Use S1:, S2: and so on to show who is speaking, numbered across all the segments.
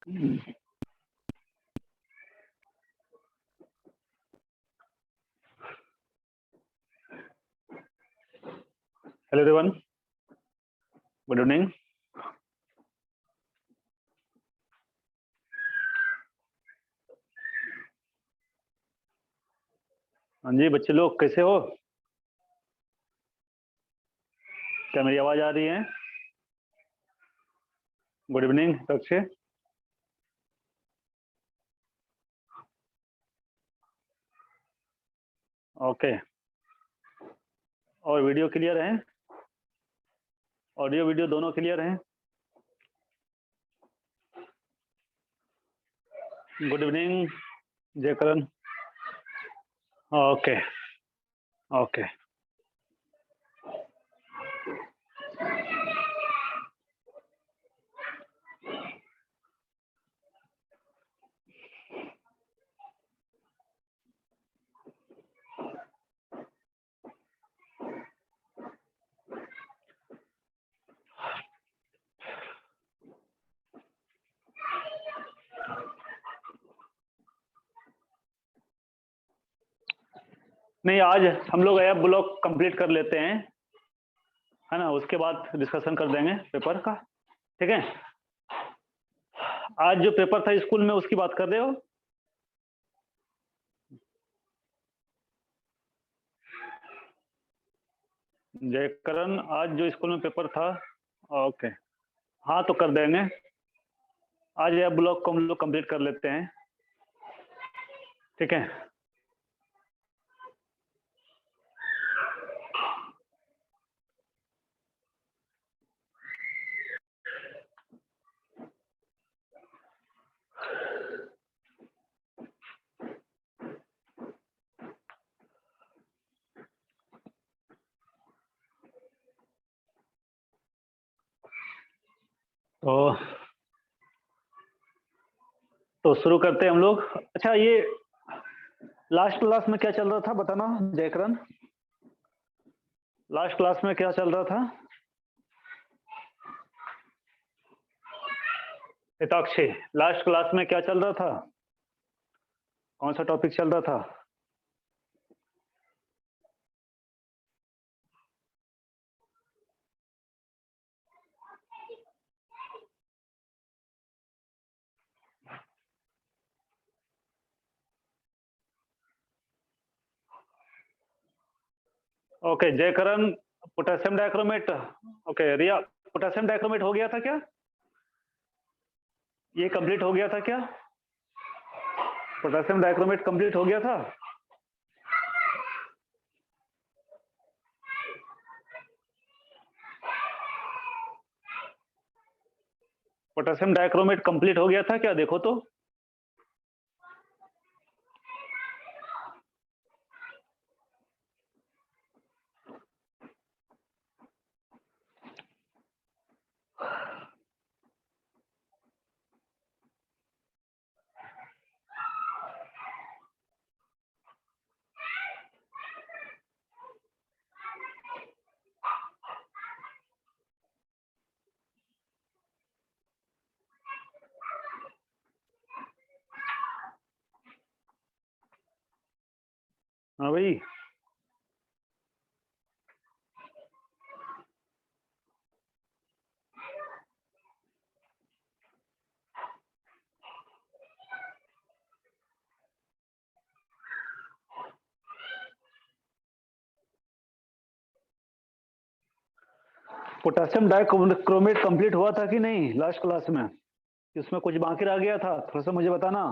S1: Hello everyone, good evening. हाँ जी बच्चे लोग कैसे हो? क्या मेरी आवाज आ रही है? Good evening Akshay. ओके, और वीडियो क्लियर है? ऑडियो वीडियो दोनों क्लियर हैं? Good evening Jaikaran. Okay okay. नहीं, आज हम लोग ऐप ब्लॉक कंप्लीट कर लेते हैं, है ना? उसके बाद डिस्कशन कर देंगे पेपर का, ठीक है? आज जो पेपर था स्कूल में उसकी बात कर रहे हो? जयकरण, आज जो स्कूल में पेपर था, ओके, हाँ तो कर देंगे। आज ऐप ब्लॉक को हम लोग कंप्लीट कर लेते हैं, ठीक है? तो शुरू करते हैं हम लोग। अच्छा, ये लास्ट क्लास में क्या चल रहा था बताना जयकरण? लास्ट क्लास में क्या चल रहा था? हिताक्षी, लास्ट क्लास में क्या चल रहा था? कौन सा टॉपिक चल रहा था? Okay Jaikaran, potassium dichromate. Okay Riya, potassium dichromate हो गया था क्या? ये कंप्लीट हो गया था क्या? पोटेशियम डाइक्रोमेट कंप्लीट हो गया था? पोटेशियम डाइक्रोमेट कंप्लीट हो गया था क्या? देखो तो। हाँ भाई, पोटेशियम डाइक्रोमेट कंप्लीट हुआ था कि नहीं लास्ट क्लास में? इसमें कुछ बाकी रह गया था? थोड़ा सा मुझे बताना।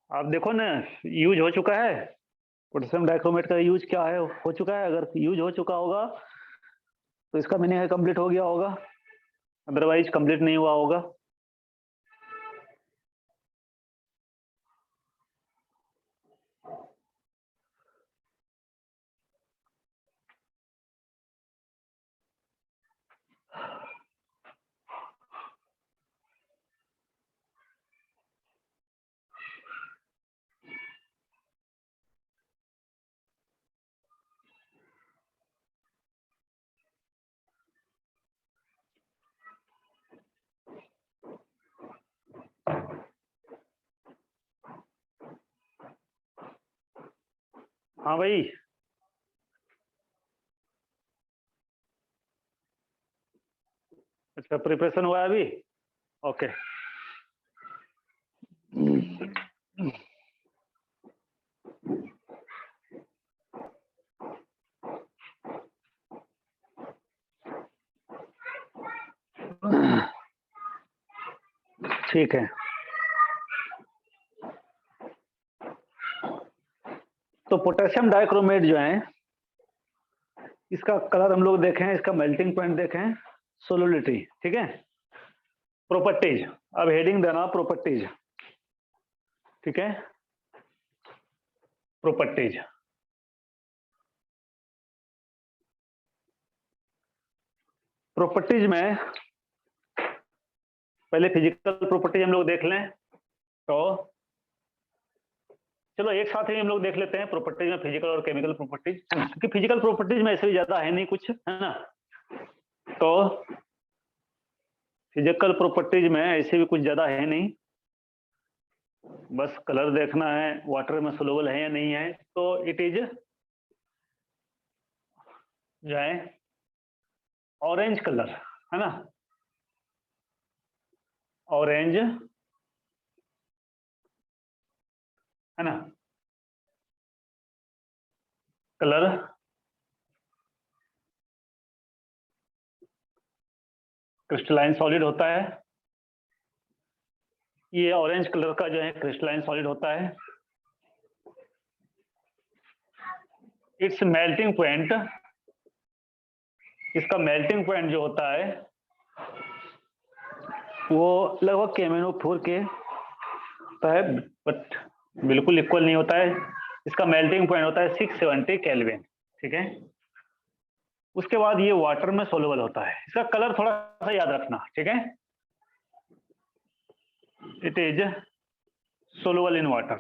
S1: आप देखो ना, यूज हो चुका है? पोटेशियम डाइक्रोमेट का यूज क्या है, हो चुका है? अगर यूज हो चुका होगा तो इसका मीनिंग है कंप्लीट हो गया होगा, अदरवाइज कंप्लीट नहीं हुआ होगा। हाँ भाई। अच्छा, प्रिपरेशन हुआ है अभी। ओके। ठीक है, तो पोटेशियम डाइक्रोमेट जो है, इसका कलर हम लोग देखें, इसका मेल्टिंग पॉइंट देखें, सोलुलिटी, ठीक है। प्रॉपर्टीज, अब हेडिंग देना प्रॉपर्टीज, ठीक है। प्रॉपर्टीज, प्रॉपर्टीज में पहले फिजिकल प्रॉपर्टीज हम लोग देख लें। तो चलो एक साथ ही हम लोग देख लेते हैं प्रॉपर्टीज में फिजिकल और केमिकल प्रॉपर्टीज, क्योंकि फिजिकल प्रॉपर्टीज में ऐसे भी ज्यादा है नहीं कुछ, है ना। तो फिजिकल प्रॉपर्टीज में ऐसे भी कुछ ज्यादा है नहीं, बस कलर देखना है वाटर में सोलुबल है या नहीं है। तो इट इज जो है ऑरेंज कलर, है ना, ऑरेंज, है ना, कलर क्रिस्टलाइन सॉलिड होता है। ये ऑरेंज कलर का जो है क्रिस्टलाइन सॉलिड होता है। इट्स मेल्टिंग पॉइंट, इसका मेल्टिंग पॉइंट जो होता है वो लगभग KMnO4 के होता है, बट बिल्कुल इक्वल नहीं होता है। इसका मेल्टिंग पॉइंट होता है 670 केल्विन, ठीक है। उसके बाद ये वाटर में सोलुबल होता है। इसका कलर थोड़ा सा याद रखना, ठीक है। It is soluble in water.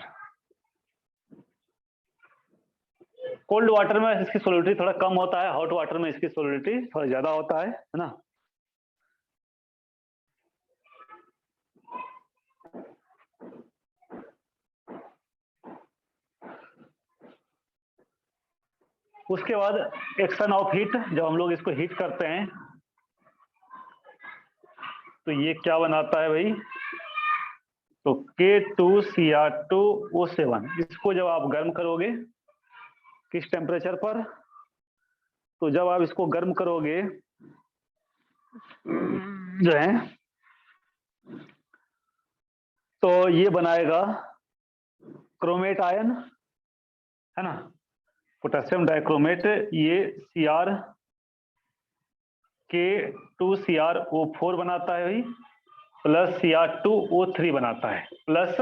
S1: Cold water में इसकी सोलिडिटी थोड़ा कम होता है, हॉट वाटर में इसकी सोलिडिटी थोड़ा ज्यादा होता है ना। उसके बाद एक्शन ऑफ हीट, जब हम लोग इसको हीट करते हैं तो ये क्या बनाता है भाई, तो K2Cr2O7, इसको जब आप गर्म करोगे किस टेम्परेचर पर, तो जब आप इसको गर्म करोगे जो है तो ये बनाएगा क्रोमेट आयन, है ना, पोटेशियम डाइक्रोमेट। ये Cr K2Cr O4 बनाता है भाई, प्लस Cr2O3 बनाता है, प्लस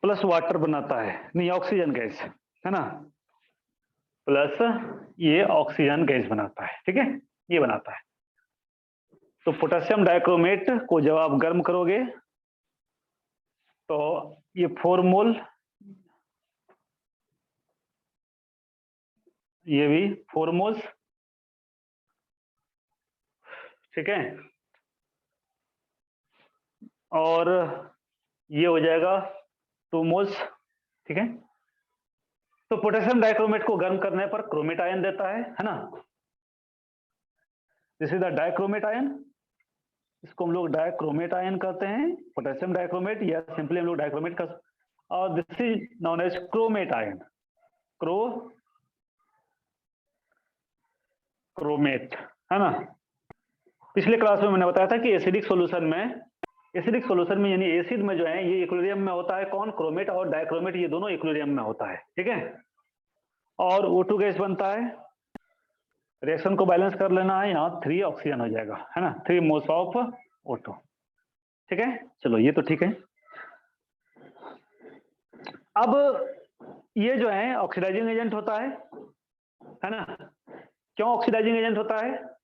S1: प्लस वाटर बनाता है, नहीं ऑक्सीजन गैस, है ना, प्लस ये ऑक्सीजन गैस बनाता है, ठीक है, ये बनाता है। तो पोटेशियम डाइक्रोमेट को जब आप गर्म करोगे तो ये 4 मोल, ये भी 4 मोल्स, ठीक है, और ये हो जाएगा 2 मोल्स, ठीक है। तो पोटेशियम डाइक्रोमेट को गर्म करने पर क्रोमेट आयन देता है ना। This is the dichromate ion, इसको हम लोग डाइक्रोमेट आयन कहते हैं, पोटेशियम डाइक्रोमेट, या सिंपली हम लोग डाइक्रोमेट का। और this is known as chromate ion, chromate, है ना। पिछले क्लास में मैंने बताया था कि एसिडिक सॉल्यूशन में, एसिडिक सॉल्यूशन में यानी एसिड में जो है ये इक्विलिब्रियम में होता है, कौन, क्रोमेट और डाइक्रोमेट, ये दोनों इक्विलिब्रियम में होता है, ठीक है। और O2 गैस बनता है, रिएक्शन को बैलेंस कर लेना है, यहाँ 3 ऑक्सीजन हो जाएगा, है ना, 3 मोल्स ऑफ O2, ठीक है। चलो ये तो ठीक है। अब ये जो है ऑक्सीडाइजिंग एजेंट होता है ना। क्यों ऑक्सीडाइजिंग एजेंट होता है,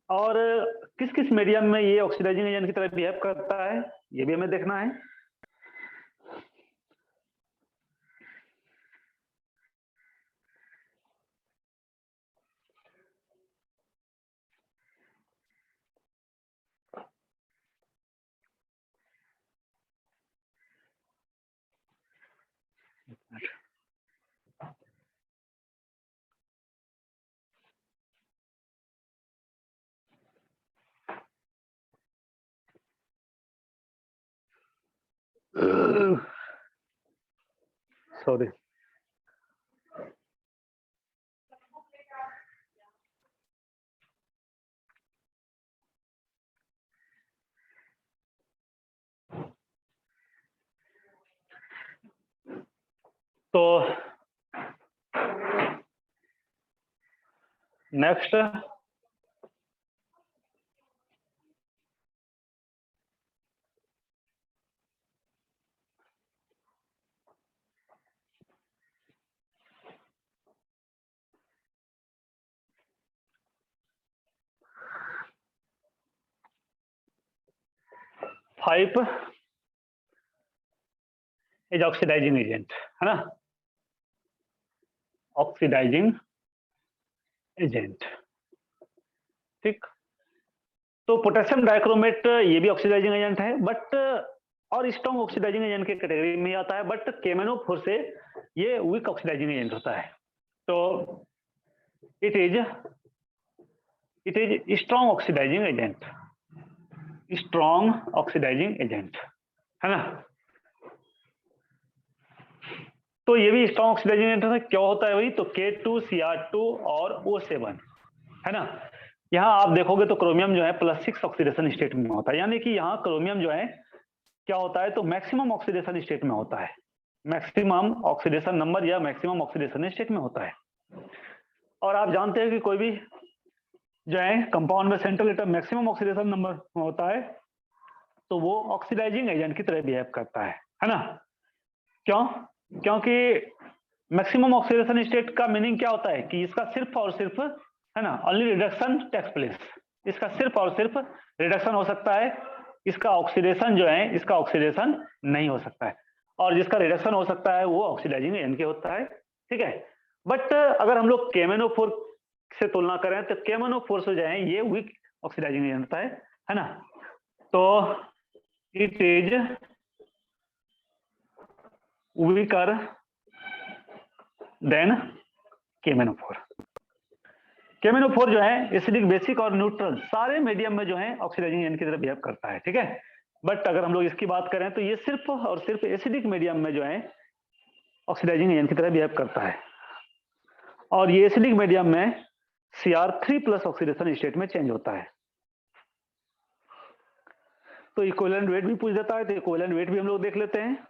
S1: और किस किस मीडियम में ये ऑक्सीडाइजिंग एजेंट की तरह बिहेव करता है, ये भी हमें देखना है। सॉरी। तो next, five is oxidising agent, है ना, ऑक्सीडाइजिंग एजेंट। ठीक, तो पोटेशियम डाइक्रोमेट ये भी ऑक्सीडाइजिंग एजेंट है, बट और स्ट्रॉन्ग ऑक्सीडाइजिंग एजेंट की कैटेगरी में आता है, बट KMnO4 से ये वीक ऑक्सीडाइजिंग एजेंट होता है। तो it is strong oxidising agent, strong oxidising agent, है ना। तो ये भी स्ट्रॉन्ग ऑक्सीडाइजिंग एजेंट है। क्या होता है वही तो K2Cr2 और O7, है ना। यहाँ आप देखोगे तो क्रोमियम जो है +6 ऑक्सीडेशन स्टेट में होता है, यानी कि यहाँ क्रोमियम जो है क्या होता है तो मैक्सिमम ऑक्सीडेशन स्टेट में होता है, मैक्सिमम ऑक्सीडेशन नंबर या मैक्सिमम ऑक्सीडेशन स्टेट में होता है। और आप जानते हैं कि कोई भी जो है कंपाउंड में central atom maximum oxidation number में होता है तो वो ऑक्सीडाइजिंग एजेंट की तरह बिहेव करता है ना। क्यों? क्योंकि मैक्सिमम ऑक्सीडेशन स्टेट का मीनिंग क्या होता है कि इसका सिर्फ और सिर्फ, है ना, ओनली रिडक्शन टेक्स प्लेस, इसका सिर्फ और सिर्फ रिडक्शन हो सकता है, इसका ऑक्सीडेशन जो है इसका ऑक्सीडेशन नहीं हो सकता है, और जिसका रिडक्शन हो सकता है वो ऑक्सीडाइजिंग एजेंट के होता है। ठीक है, बट अगर हम लोग KMnO4 से तुलना करें तो KMnO4 से जो है ये वीक ऑक्सीडाइजिंग एजेंट होता है ना। तो it is weaker then KMnO4। KMnO4 जो है एसिडिक, बेसिक और न्यूट्रल सारे मीडियम में जो है ऑक्सीडाइजिंग एजेंट की तरह बिहेव करता है। ठीक है, बट अगर हम लोग इसकी बात करें तो ये सिर्फ और सिर्फ एसिडिक मीडियम में जो है ऑक्सीडाइजिंग एजेंट की तरह बिहेव करता है, और ये एसिडिक मीडियम में Cr3+ ऑक्सीडेशन स्टेट में चेंज होता है। तो इक्विवेलेंट वेट भी पूछ देता है, तो इक्विवेलेंट वेट भी हम लोग देख लेते हैं।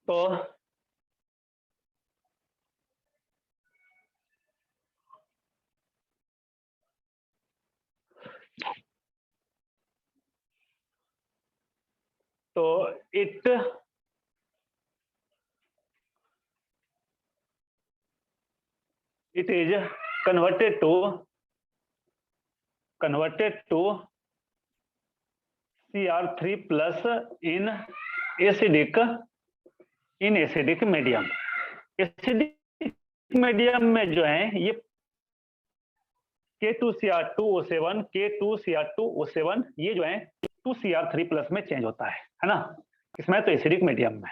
S1: तो it is converted to Cr3+ in acidic medium. Acidic medium में जो है ये K2Cr2O7 ये जो है 2Cr3+ में चेंज होता है ना, इसमें तो एसिडिक मीडियम में,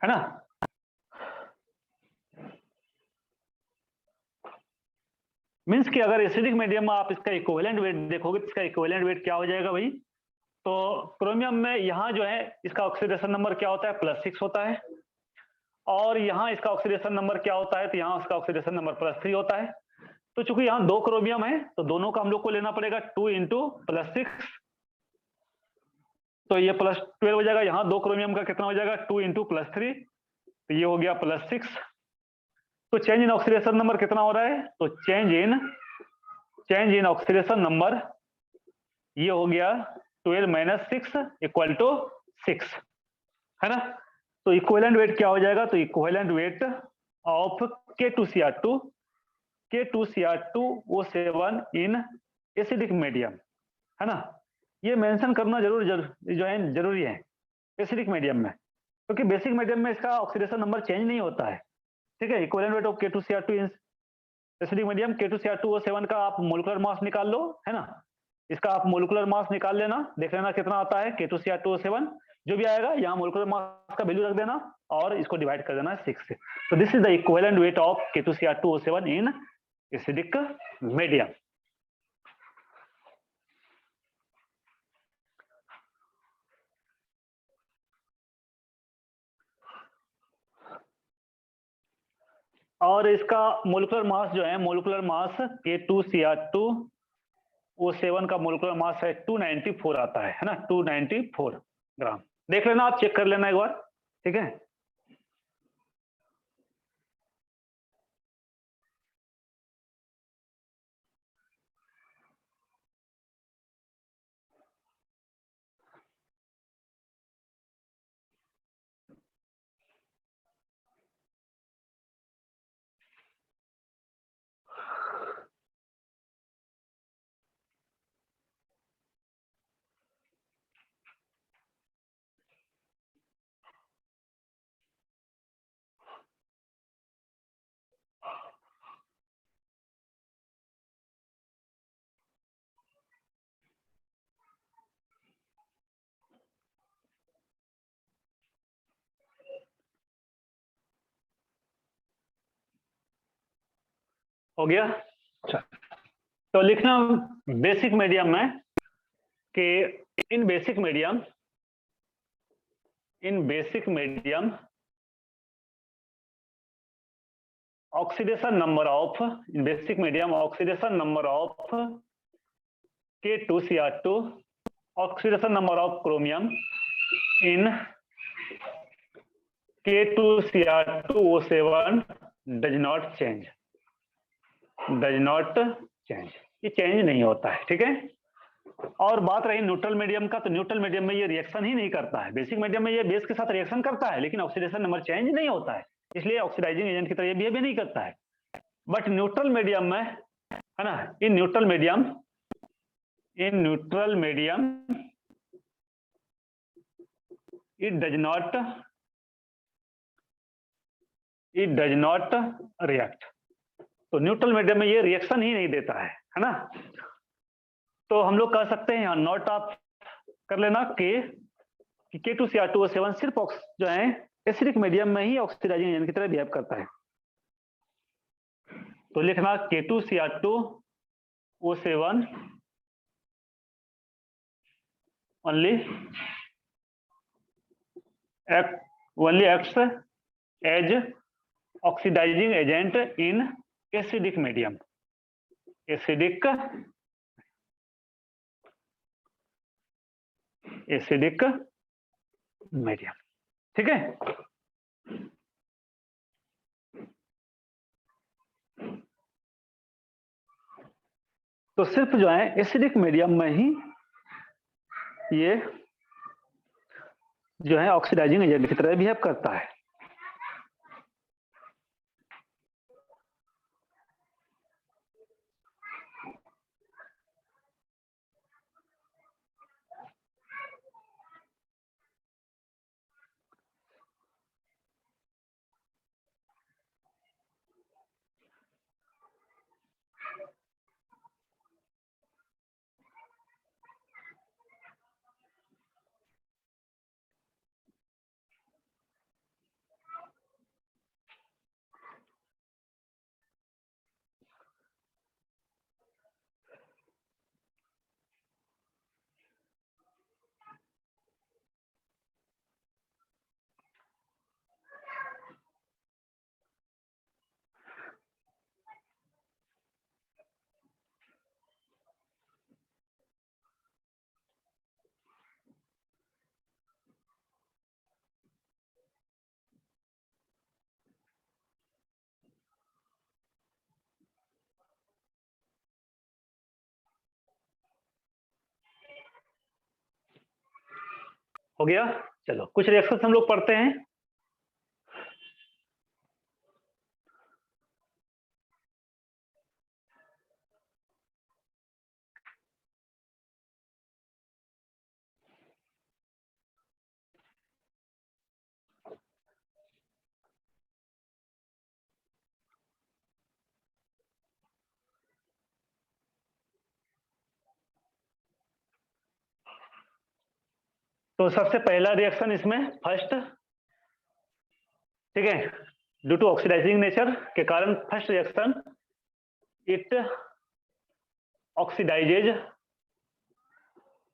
S1: है ना। मींस कि अगर एसिडिक मीडियम में आप इसका इक्विवेलेंट वेट देखोगे तो इसका इक्विवेलेंट वेट क्या हो जाएगा भाई, तो क्रोमियम में यहाँ जो है इसका ऑक्सीडेशन नंबर क्या होता है +6 होता है, और यहाँ इसका ऑक्सीडेशन नंबर क्या होता है तो यहाँ इसका ऑक्सीडेशन नंबर +3 होता है। तो चूंकि यहाँ 2 क्रोमियम है तो दोनों का हम लोग को लेना पड़ेगा 2 × +6, तो ये +12 हो जाएगा। यहाँ 2 क्रोमियम का कितना हो जाएगा 2 × +3, तो ये हो गया +6। तो चेंज इन ऑक्सीडेशन नंबर कितना हो रहा है, तो चेंज इन ऑक्सीडेशन नंबर ये हो गया 12 - 6 = 6, है ना। तो इक्विवेलेंट वेट क्या हो जाएगा, तो equivalent weight of K2Cr2 K2Cr2O7 in acidic medium, है ना। ये मेंशन करना जो है जरूरी है एसिडिक मीडियम में, क्योंकि बेसिक मीडियम में इसका ऑक्सीडेशन नंबर चेंज नहीं होता है, ठीक है। Equivalent weight of K2Cr2 in acidic medium K2Cr2O7 का आप मोलिकुलर मास निकाल लो, है ना। इसका आप मोलिकुलर मास निकाल लेना, देख लेना कितना आता है K2Cr2O7, जो भी आएगा यहाँ मोलिकुलर मास का वैल्यू रख देना और इसको डिवाइड कर देना 6 से। तो this is the equivalent weight of K2Cr2O7 in acidic medium. और इसका मोलिकुलर मास जो है, मोलिकुलर मास K2Cr2O7 का मोलिकुलर मास है 294 आता है ना, 294 ग्राम। देख लेना, आप चेक कर लेना एक बार, ठीक है। हो गया। अच्छा, तो लिखना बेसिक मीडियम में कि in basic medium oxidation number of in basic medium oxidation number of K2Cr2, oxidation number of chromium in K2Cr2O7 does not change, ये चेंज नहीं होता है, ठीक है। और बात रही न्यूट्रल मीडियम का, तो न्यूट्रल मीडियम में ये रिएक्शन ही नहीं करता है। बेसिक मीडियम में ये बेस के साथ रिएक्शन करता है, लेकिन ऑक्सीडेशन नंबर चेंज नहीं होता है, इसलिए ऑक्सीडाइजिंग एजेंट की तरह ये बिहेव नहीं करता है। बट न्यूट्रल मीडियम में, है ना, in neutral medium it does not react. तो न्यूट्रल मीडियम में ये रिएक्शन ही नहीं देता है ना। तो हम लोग कह सकते हैं यहाँ नॉट आप कर लेना कि K2Cr2O7 सिर्फ जो है एसिडिक मीडियम में ही ऑक्सीडाइजिंग एजेंट की तरह बिहेव करता है। तो लिखना K2Cr2O7 only acts as oxidizing agent in acidic medium, ठीक है। तो सिर्फ जो है एसिडिक मीडियम में ही ये जो है ऑक्सीडाइजिंग एजेंट की तरह बिहेव करता है। हो गया। चलो कुछ रिएक्शन हम लोग पढ़ते हैं। तो सबसे पहला रिएक्शन इसमें फर्स्ट, ठीक है, ड्यू टू ऑक्सीडाइजिंग नेचर के कारण first reaction it oxidises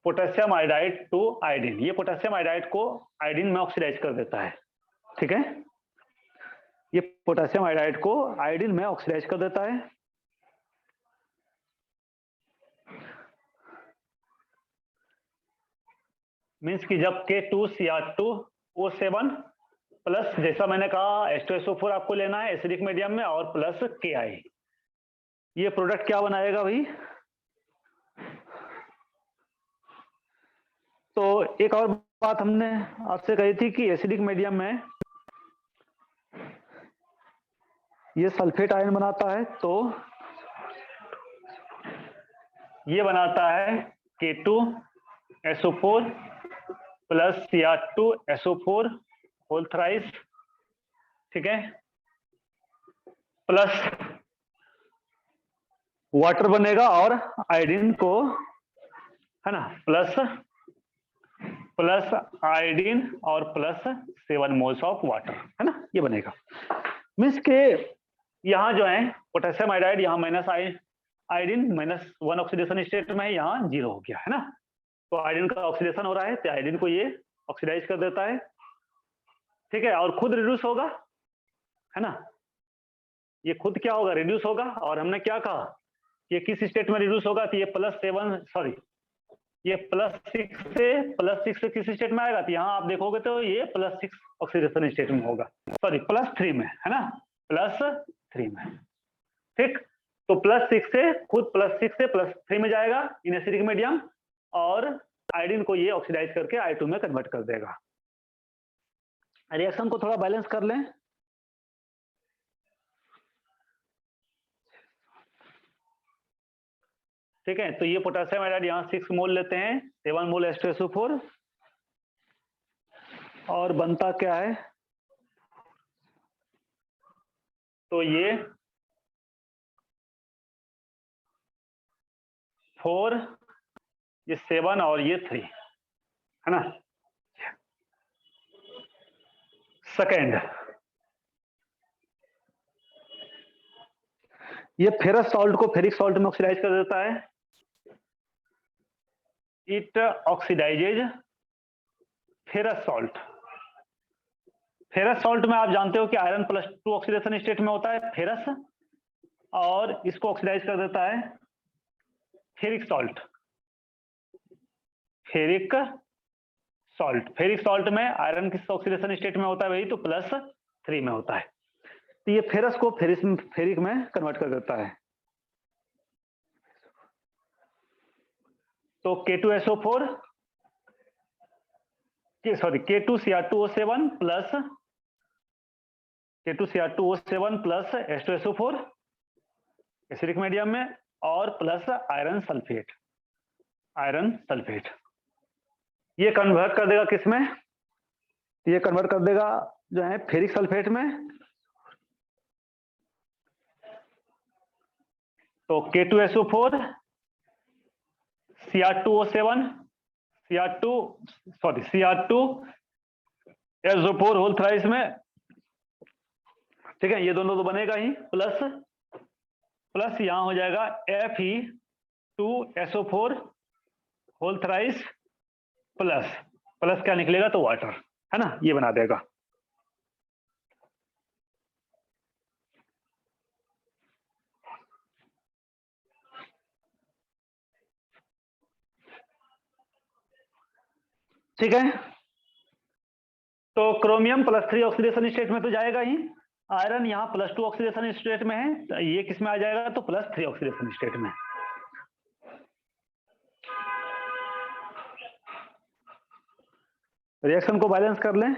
S1: potassium iodide to iodine. ये पोटेशियम आयोडाइड को आयोडीन में ऑक्सीडाइज कर देता है, ठीक है, ये पोटेशियम आयोडाइड को आयोडीन में ऑक्सीडाइज कर देता है। मीन्स कि जब K2Cr2O7 प्लस, जैसा मैंने कहा H2SO4 आपको लेना है एसिडिक मीडियम में, और प्लस Ki, ये प्रोडक्ट क्या बनाएगा भाई? तो एक और बात हमने आपसे कही थी कि एसिडिक मीडियम में ये सल्फेट आयन बनाता है, तो ये बनाता है K2SO4 plus Cr2SO4 whole thrice, ठीक है, प्लस वाटर बनेगा और आयोडीन को, है ना, प्लस आयोडीन और प्लस 7 मोल्स ऑफ वाटर, है ना, ये बनेगा। मीन्स के यहाँ जो है पोटेशियम आयोडाइड, यहाँ माइनस आयोडीन -1 ऑक्सीडेशन स्टेट में है, यहाँ 0 हो गया, है ना। तो आयोडीन का ऑक्सीडेशन हो रहा है, तो आयोडीन को ये ऑक्सीडाइज कर देता है, ठीक है, और खुद रिड्यूस होगा, है ना, ये खुद क्या होगा, रिड्यूस होगा। और हमने क्या कहा, ये किस स्टेट में रिड्यूस होगा, तो ये ये +6 से किस स्टेट में आएगा, तो यहाँ आप देखोगे तो ये +6 ऑक्सीडेशन स्टेट में होगा, सॉरी +3 में, है ना, +3 में, ठीक। तो +6 से खुद +6 से +3 में जाएगा इन एसिडिक मीडियम, और आयोडीन को ये ऑक्सीडाइज करके I2 में कन्वर्ट कर देगा। रिएक्शन को थोड़ा बैलेंस कर लें, ठीक है। तो ये पोटेशियम आयोडाइड यहाँ 6 मोल लेते हैं, 7 मोल H2SO4, और बनता क्या है, तो ये 4, ये 7 और ये 3, है ना। सेकेंड, ये फेरस सॉल्ट को फेरिक सॉल्ट में ऑक्सीडाइज कर देता है, it oxidises ferrous salt. Ferrous salt में आप जानते हो कि आयरन +2 ऑक्सीडेशन स्टेट में होता है फेरस, और इसको ऑक्सीडाइज कर देता है फेरिक सॉल्ट। फेरिक सॉल्ट में आयरन किस ऑक्सीडेशन स्टेट में होता है, वही तो +3 में होता है। तो ये फेरस को फेरिक में कन्वर्ट कर देता है। तो K2SO4 K2Cr2O7 plus H2SO4 acidic medium में, और प्लस आयरन सल्फेट, ये कन्वर्ट कर देगा किसमें, ये कन्वर्ट कर देगा जो है फेरिक सल्फेट में। तो K2SO4 Cr2SO4 होल थ्राइस में, ठीक है, ये दोनों तो बनेगा ही, प्लस यहाँ हो जाएगा Fe2SO4 होल थ्राइस प्लस क्या निकलेगा, तो वाटर, है ना, ये बना देगा। ठीक है, तो क्रोमियम +3 ऑक्सीडेशन स्टेट में तो जाएगा ही, आयरन यहाँ +2 ऑक्सीडेशन स्टेट में है, तो ये किस में आ जाएगा, तो +3 ऑक्सीडेशन स्टेट में। रिएक्शन को बैलेंस कर लें,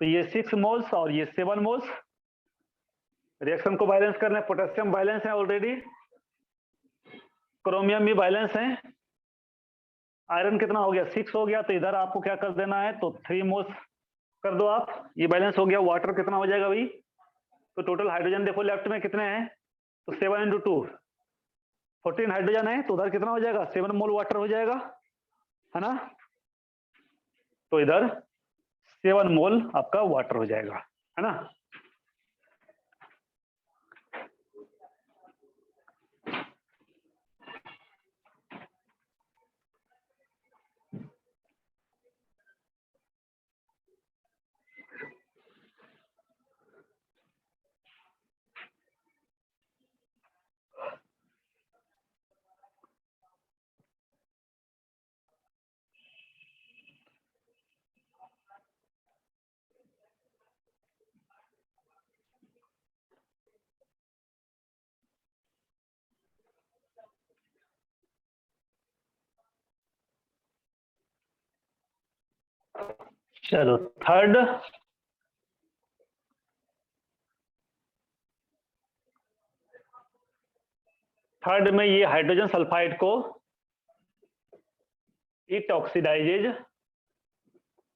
S1: तो ये 6 मोल्स और ये 7 मोल्स, रिएक्शन को बैलेंस कर लें। पोटेशियम बैलेंस है ऑलरेडी, क्रोमियम भी बैलेंस है, आयरन कितना हो गया, 6 हो गया, तो इधर आपको क्या कर देना है, तो 3 मोल्स कर दो आप, ये बैलेंस हो गया। वाटर कितना हो जाएगा भाई, तो टोटल हाइड्रोजन देखो लेफ्ट में कितने हैं, तो 7 × 2 14 हाइड्रोजन है तो उधर कितना हो जाएगा, 7 मोल वाटर हो जाएगा, है ना। तो इधर 7 मोल आपका वाटर हो जाएगा, है ना। चलो थर्ड में ये हाइड्रोजन सल्फाइड को it oxidises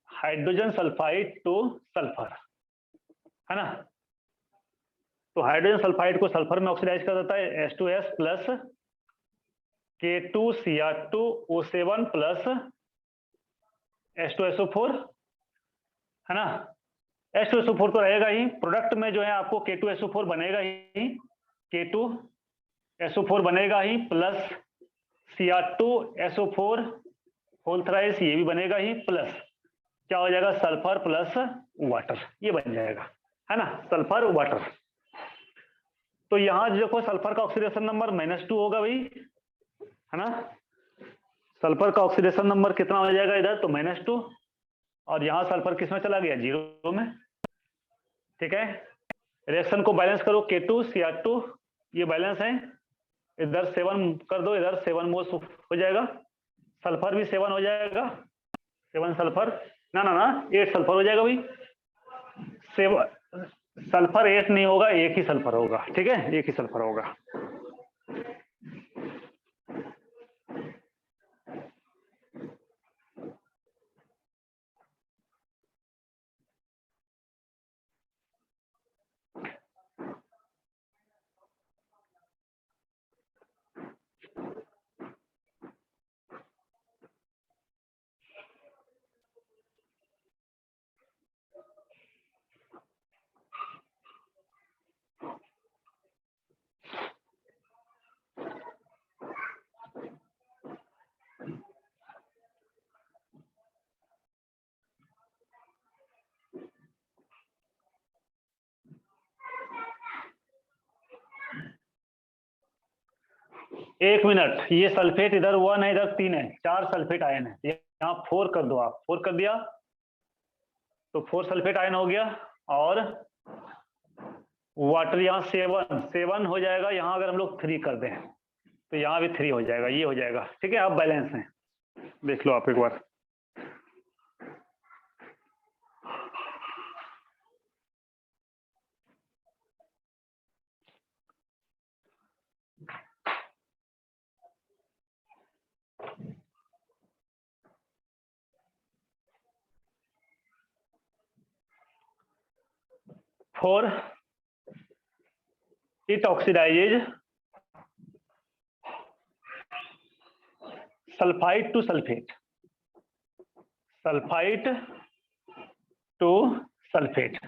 S1: hydrogen sulphide two sulphur, है ना। तो हाइड्रोजन सल्फाइड को सल्फर में ऑक्सीडाइज कर देता है, H2S plus K2Cr2O7 plus H2SO4, है ना। H2SO4 तो रहेगा ही, प्रोडक्ट में जो है आपको K2SO4 बनेगा ही, K2SO4 बनेगा ही, प्लस Cr2SO4 होल थ्राइस ये भी बनेगा ही, प्लस क्या हो जाएगा, सल्फर प्लस वाटर, ये बन जाएगा, है ना, सल्फर वाटर। तो यहां देखो सल्फर का ऑक्सीडेशन नंबर -2 होगा भाई, है ना। सल्फर का ऑक्सीडेशन नंबर कितना हो जाएगा इधर, तो -2, और यहां सल्फर किस में चला गया, 0 में, ठीक है। रिएक्शन को बैलेंस करो, K2Cr2 ये बैलेंस है, इधर 7 कर दो, इधर 7 मोल हो जाएगा, सल्फर भी 7 हो जाएगा, 7 सल्फर, ना 8 सल्फर हो जाएगा भाई, 7 सल्फर 8 नहीं होगा, एक ही सल्फर होगा, ठीक है, एक ही सल्फर होगा। एक मिनट, ये सल्फेट इधर 1 है, इधर 3 है, 4 सल्फेट आयन है, यहाँ 4 कर दो आप, 4 कर दिया तो 4 सल्फेट आयन हो गया, और वाटर यहाँ 7 हो जाएगा, यहाँ अगर हम लोग 3 कर दें तो यहाँ भी 3 हो जाएगा, ये हो जाएगा, ठीक है। अब बैलेंस है, देख लो आप एक बार, for it oxidises sulphide to sulphate, sulphide to sulphate,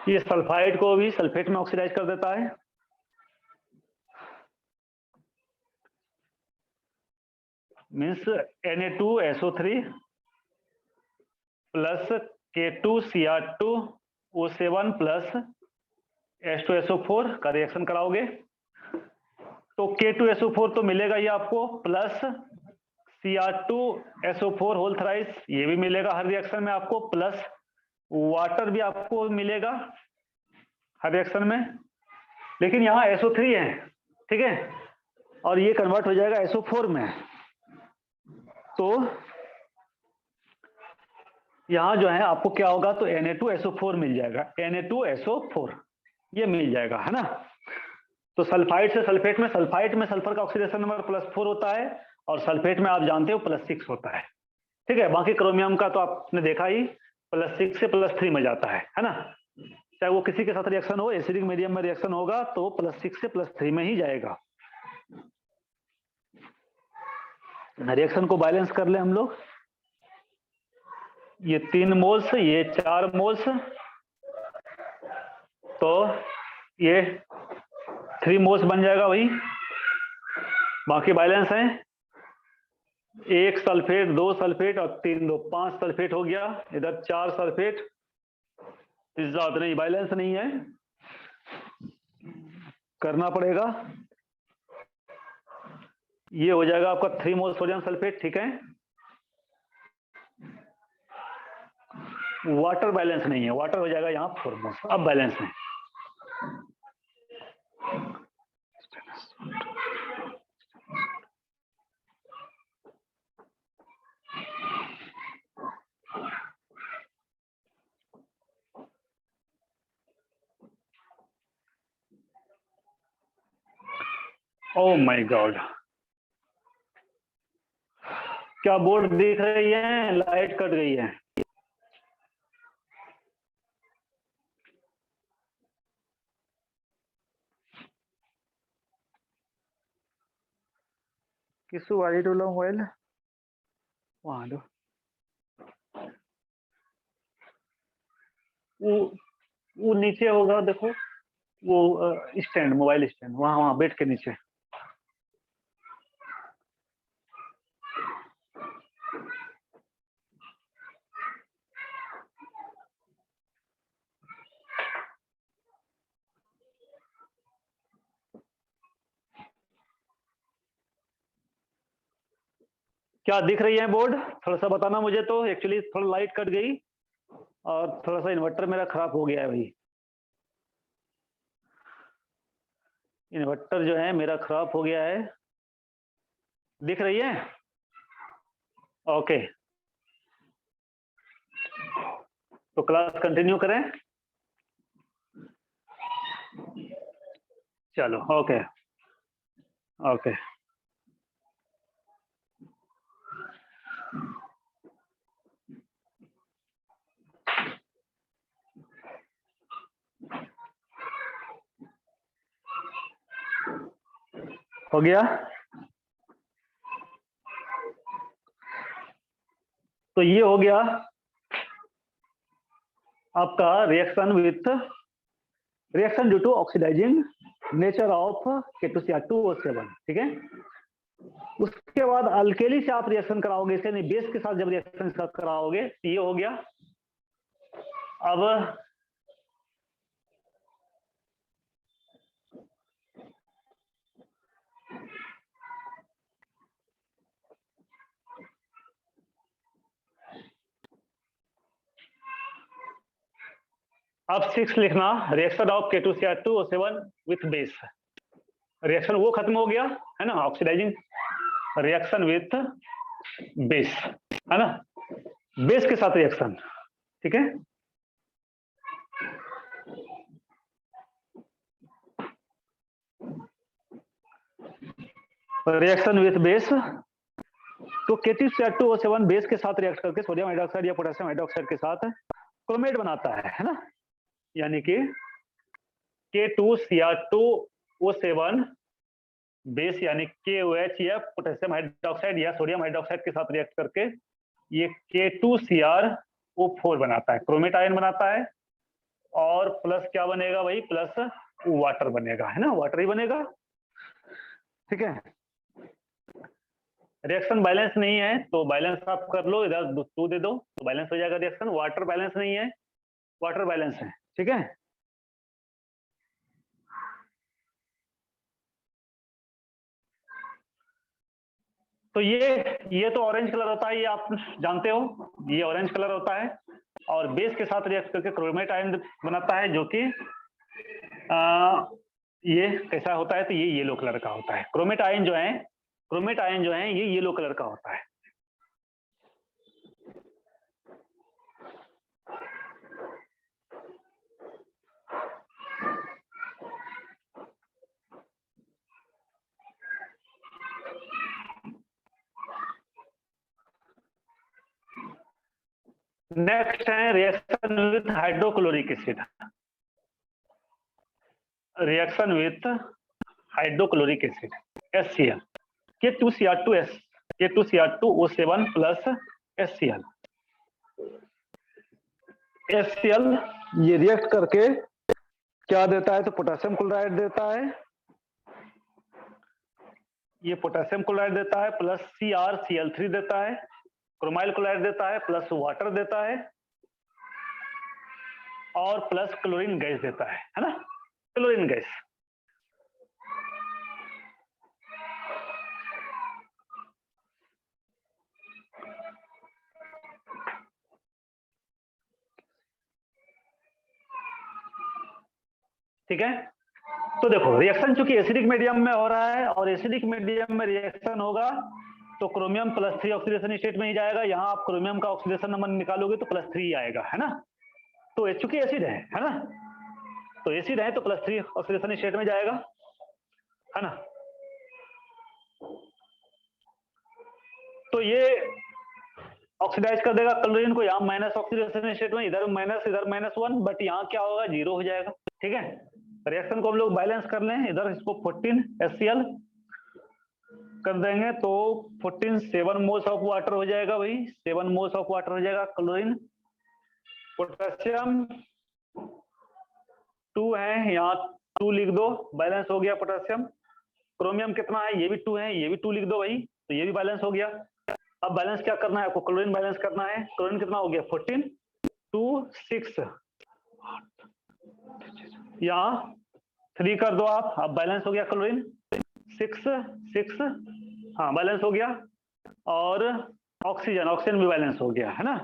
S1: ये सल्फाइड को भी सल्फेट में ऑक्सीडाइज कर देता है, means Na2SO3 plus K2Cr2O7 plus H2SO4 का रिएक्शन कराओगे तो K2SO4 तो मिलेगा ही आपको, प्लस Cr2SO4 होल थ्राइस ये भी मिलेगा हर रिएक्शन में आपको, प्लस वाटर भी आपको मिलेगा हर रिएक्शन में, लेकिन यहाँ SO3 है, ठीक है, और ये कन्वर्ट हो जाएगा SO4 में, तो यहाँ जो है आपको क्या होगा, तो Na2SO4 मिल जाएगा, Na2SO4 ये मिल जाएगा, है ना। तो सल्फाइड से सल्फेट में, सल्फाइड में सल्फर का ऑक्सीडेशन नंबर +4 होता है, और सल्फेट में आप जानते हो +6 होता है, ठीक है। बाकी क्रोमियम का तो आपने देखा ही, +6 से +3 में जाता है ना। चाहे वो किसी के साथ रिएक्शन हो, एसिडिक मीडियम में रिएक्शन होगा तो +6 से +3 में ही जाएगा। रिएक्शन को बैलेंस कर ले हम लोग, ये 3 मोल्स, ये 4 मोल्स, तो ये 3 मोल्स बन जाएगा वही, बाकी बैलेंस है 1 सल्फेट, 2 सल्फेट और 3 2 5 सल्फेट हो गया, इधर 4 सल्फेट, ज्यादा नहीं, बैलेंस नहीं है, करना पड़ेगा। ये हो जाएगा आपका 3 मोल सोडियम सल्फेट, ठीक है। वाटर बैलेंस नहीं है, वाटर हो जाएगा यहाँ 4 मोल, अब बैलेंस है। ओह माय गॉड, क्या बोर्ड दिख रही है? लाइट कट गई है। किसु आई टू लो मोबाइल वहां दो, वो नीचे होगा, देखो वो स्टैंड, मोबाइल स्टैंड, वहां वहां बेड के नीचे। क्या दिख रही है बोर्ड? थोड़ा सा बताना मुझे, तो एक्चुअली थोड़ा लाइट कट गई और थोड़ा सा इन्वर्टर मेरा खराब हो गया है भाई, इन्वर्टर जो है मेरा खराब हो गया है। दिख रही है? ओके, तो क्लास कंटिन्यू करें। चलो, ओके ओके। हो गया? तो ये हो गया आपका reaction due to oxidising nature of K2Cr2O7, ठीक है। उसके बाद अल्केली से आप रिएक्शन कराओगे, इसे नहीं, बेस के साथ जब रिएक्शन कराओगे, ये हो गया। अब अब 6 लिखना, reaction of K2Cr2O7 with base. Reaction वो खत्म हो गया है ना, ऑक्सीडाइजिंग रिएक्शन विथ बेस, है ना, बेस के साथ रिएक्शन, ठीक है। रिएक्शन विथ बेस, तो K2Cr2O7 बेस के साथ रिएक्ट करके सोडियम हाइड्रोक्साइड या पोटेशियम हाइड्रोक्साइड के साथ क्रोमेट बनाता है ना, यानी कि K2Cr2O7 बेस यानी KOH या पोटेशियम हाइड्रोक्साइड या सोडियम हाइड्रोक्साइड के साथ रिएक्ट करके ये K2Cr O4 बनाता है, क्रोमेट आयन बनाता है, और प्लस क्या बनेगा भाई, प्लस वाटर बनेगा, है ना, वाटर ही बनेगा, ठीक है। रिएक्शन बैलेंस नहीं है तो बैलेंस आप कर लो, इधर 2 दे दो तो बैलेंस हो जाएगा रिएक्शन। वाटर बैलेंस नहीं है, वाटर बैलेंस है, ठीक है। तो ये तो ऑरेंज कलर होता है, ये आप जानते हो, ये ऑरेंज कलर होता है, और बेस के साथ रिएक्ट करके क्रोमेट आयन बनाता है, जो कि ये कैसा होता है, तो ये येलो कलर का होता है। क्रोमेट आयन जो है ये येलो कलर का होता है। नेक्स्ट है reaction with hydrochloric acid. Reaction with hydrochloric acid HCl K2Cr2S K2Cr2O7 plus HCl ये रिएक्ट करके क्या देता है? तो पोटेशियम क्लोराइड देता है, ये पोटेशियम क्लोराइड देता है प्लस CrCl3 देता है, क्रोमाइल क्लोराइड देता है प्लस वाटर देता है और प्लस क्लोरीन गैस देता है ना, क्लोरीन गैस। ठीक है, तो देखो रिएक्शन चूंकि एसिडिक मीडियम में हो रहा है और एसिडिक मीडियम में रिएक्शन होगा तो क्रोमियम +3 ऑक्सीडेशन स्टेट में ही जाएगा। यहां आप क्रोमियम का ऑक्सीडेशन नंबर निकालोगे तो +3 आएगा, है ना। तो चूंकि एसिड है ना, तो एसिड है तो +3 ऑक्सीडेशन स्टेट में जाएगा, है ना। तो ये ऑक्सीडाइज कर देगा क्लोरीन को, यहाँ माइनस ऑक्सीडेशन स्टेट में, इधर माइनस इधर -1, बट यहाँ क्या होगा 0 हो जाएगा। ठीक है, रिएक्शन को हम लोग बैलेंस कर लें, इधर इसको 14 HCl कर देंगे तो 14 7 मोल्स ऑफ वाटर हो जाएगा भाई, 7 मोल्स ऑफ वाटर हो जाएगा। क्लोरीन पोटेशियम 2 है, यहाँ 2 लिख दो, बैलेंस हो गया पोटेशियम। क्रोमियम कितना है? ये भी 2 है, ये भी 2 लिख दो भाई, तो ये भी बैलेंस हो गया। अब बैलेंस क्या करना है आपको? क्लोरीन बैलेंस करना है। क्लोरीन कितना हो गया? 14 2 6, यहाँ 3 कर दो आप, अब बैलेंस हो गया क्लोरीन 6 6, हाँ बैलेंस हो गया। और ऑक्सीजन भी बैलेंस हो गया, है ना।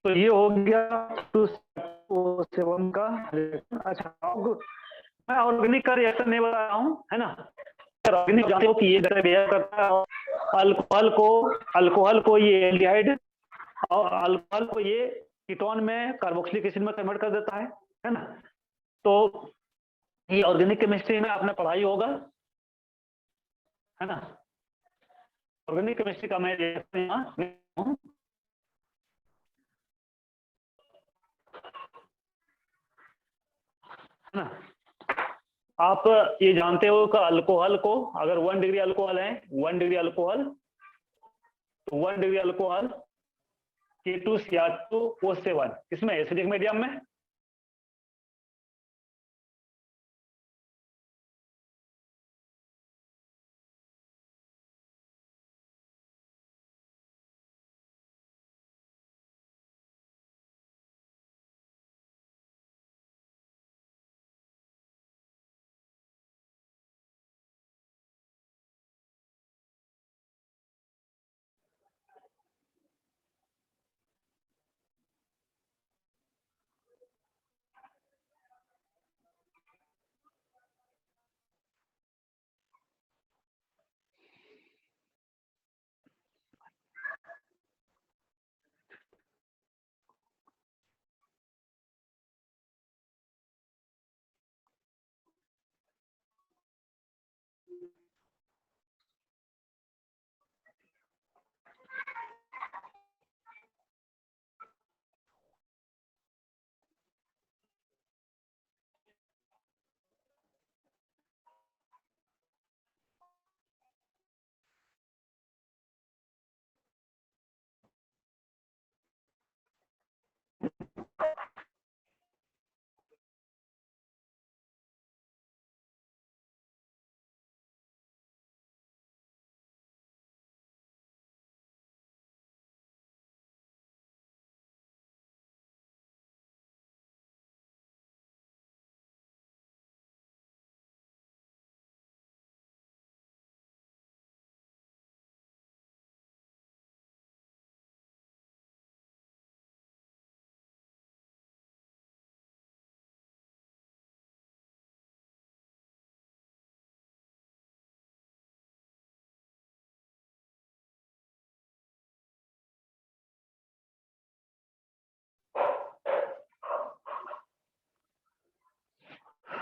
S1: तो ये हो गया 207 का रिएक्शन। अच्छा, मैं ऑर्गेनिक का रिएक्शन नहीं बता रहा हूँ, है ना। ऑर्गेनिक जानते हो कि ये कैसे बिहेव करता है। अल्कोहल को ये एल्डिहाइड और अल्कोहल को ये कीटोन में कार्बोक्सिलिक एसिड में कन्वर्ट कर देता है ना। तो ये ऑर्गेनिक केमिस्ट्री में आपने पढ़ाई होगा, है ना। ऑर्गेनिक केमिस्ट्री का मैं रिएक्शन है ना। आप ये जानते हो कि अल्कोहल को अगर 1 डिग्री अल्कोहल है, 1 डिग्री अल्कोहल, तो 1 डिग्री अल्कोहल K2Cr2O7 इसमें एसिडिक मीडियम में,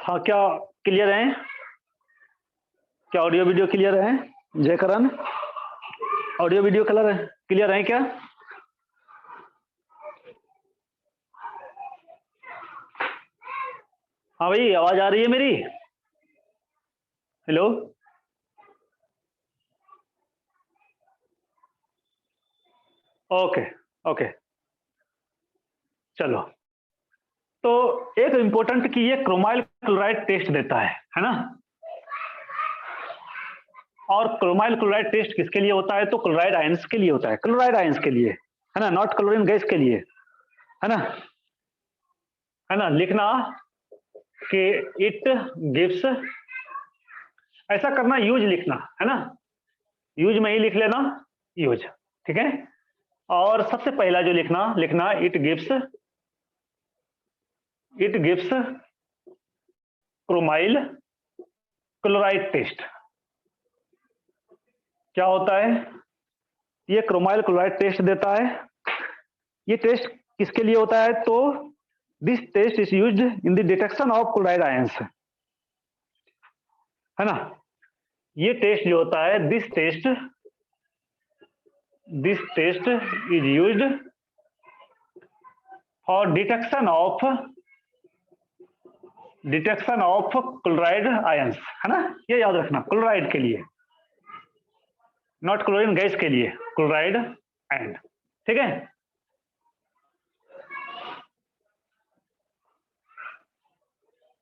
S1: हाँ, क्या क्लियर है? क्या ऑडियो वीडियो क्लियर है? जयकरण, ऑडियो वीडियो क्लियर है क्या? हाँ भाई, आवाज आ रही है मेरी? हेलो, ओके ओके, चलो। तो एक इंपॉर्टेंट कि ये क्रोमाइल क्लोराइड टेस्ट देता है ना? और क्रोमाइल क्लोराइड टेस्ट किसके लिए होता है? तो क्लोराइड आयंस के लिए होता है, क्लोराइड आयंस के लिए, है ना, नॉट क्लोरीन गैस के लिए, है ना? है ना, लिखना कि इट गिव्स, ऐसा करना, यूज लिखना, है ना, यूज में ही लिख लेना, यूज, ठीक है। और सबसे पहला जो लिखना it gives chromyl chloride test. क्या होता है? ये क्रोमाइल क्लोराइड टेस्ट देता है। ये टेस्ट किसके लिए होता है? तो this test is used in the detection of chloride ions, है ना। ये टेस्ट जो होता है, this test is used for detection of chloride ions, है ना। ये याद रखना, क्लोराइड के लिए, नॉट क्लोरीन गैस के लिए, क्लोराइड आयन, ठीक है।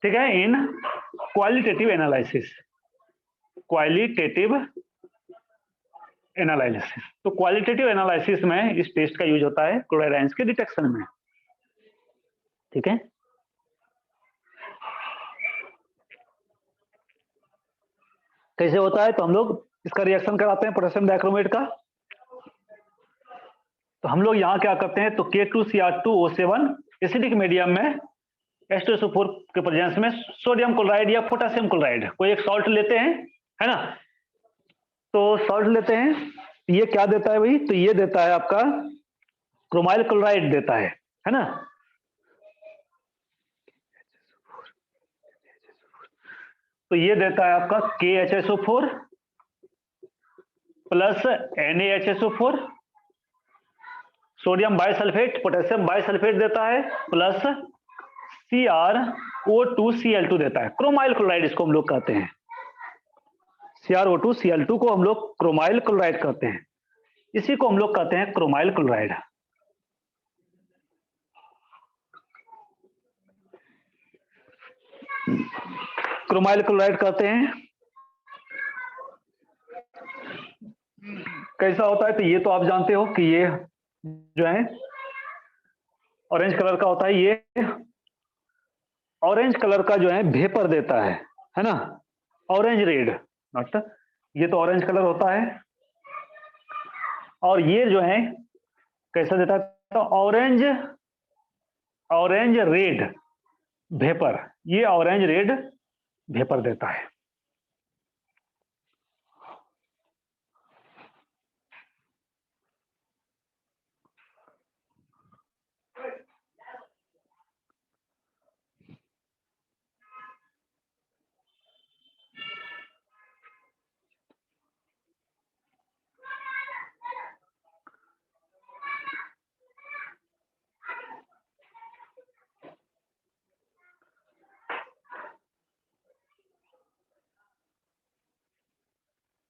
S1: ठीक है, इन क्वालिटेटिव एनालिसिस, तो क्वालिटेटिव एनालिसिस में इस टेस्ट का यूज होता है क्लोराइड आयंस के डिटेक्शन में, ठीक है। कैसे होता है? तो हम लोग इसका रिएक्शन कराते हैं पोटेशियम डाइक्रोमेट का। तो हम लोग यहाँ क्या करते हैं? तो K2Cr2O7 एसिडिक मीडियम में H2SO4 के प्रेजेंस में सोडियम क्लोराइड या पोटेशियम क्लोराइड कोई एक सॉल्ट लेते हैं, है ना। तो सॉल्ट लेते हैं, ये क्या देता है भाई? तो ये देता है आपका क्रोमाइल क्लोराइड देता है ना। तो ये देता है आपका KHSO4 plus NaHSO4, sodium bisulphate, potassium bisulphate देता है, प्लस CrO2Cl2 देता है। क्रोमाइल क्लोराइड इसको हम लोग कहते हैं, CrO2Cl2 को हम लोग क्रोमाइल क्लोराइड कहते हैं, इसी को हम लोग कहते हैं क्रोमाइल क्लोराइड। क्रोमाइल क्लोराइड कहते हैं। कैसा होता है? तो ये तो आप जानते हो कि ये जो है ऑरेंज कलर का होता है, ये ऑरेंज कलर का जो है वेपर देता है ना, ऑरेंज रेड, नॉट, ये तो ऑरेंज कलर होता है। और ये जो है कैसा देता है? तो ऑरेंज रेड वेपर, ये ऑरेंज रेड वेपर देता है।